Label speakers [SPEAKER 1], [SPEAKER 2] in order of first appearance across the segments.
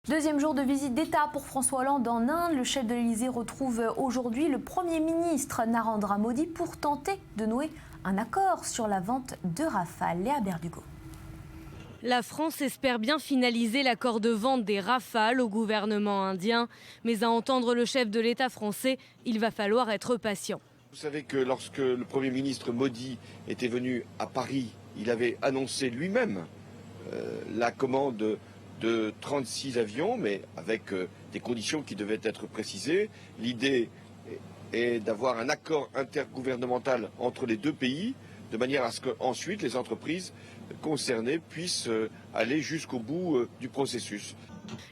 [SPEAKER 1] Deuxième jour de visite d'État pour François Hollande en Inde. Le chef de l'Élysée retrouve aujourd'hui le Premier ministre Narendra Modi pour tenter de nouer un accord sur la vente de Rafale. Léa Berdugo.
[SPEAKER 2] La France espère bien finaliser l'accord de vente des Rafales au gouvernement indien. Mais à entendre le chef de l'État français, il va falloir être patient.
[SPEAKER 3] Vous savez que lorsque le Premier ministre Modi était venu à Paris, il avait annoncé lui-même la commande de 36 avions, mais avec des conditions qui devaient être précisées. L'idée est d'avoir un accord intergouvernemental entre les deux pays, de manière à ce qu'ensuite les entreprises concernées puissent aller jusqu'au bout du processus.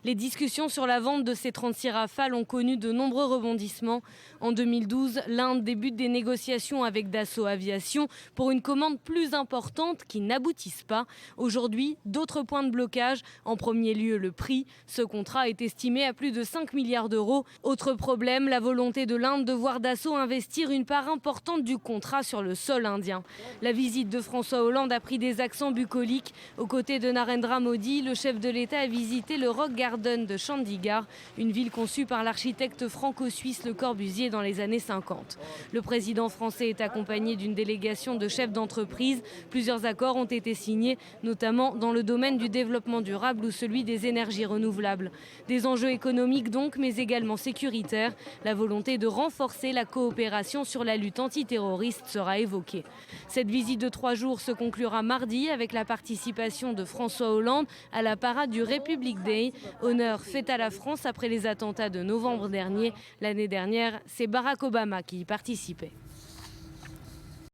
[SPEAKER 2] Les discussions sur la vente de ces 36 Rafales ont connu de nombreux rebondissements. En 2012, l'Inde débute des négociations avec Dassault Aviation pour une commande plus importante qui n'aboutissent pas. Aujourd'hui, d'autres points de blocage. En premier lieu, le prix. Ce contrat est estimé à plus de 5 milliards d'euros. Autre problème, la volonté de l'Inde de voir Dassault investir une part importante du contrat sur le sol indien. La visite de François Hollande a pris des accents bucoliques. Aux côtés de Narendra Modi, le chef de l'État a visité le Rock Garden de Chandigarh, une ville conçue par l'architecte franco-suisse Le Corbusier dans les années 50. Le président français est accompagné d'une délégation de chefs d'entreprise. Plusieurs accords ont été signés, notamment dans le domaine du développement durable ou celui des énergies renouvelables. Des enjeux économiques donc, mais également sécuritaires. La volonté de renforcer la coopération sur la lutte antiterroriste sera évoquée. Cette visite de 3 jours se conclura mardi avec la participation de François Hollande à la parade du Republic Day. Honneur fait à la France après les attentats de novembre dernier. L'année dernière, c'est Barack Obama qui y participait.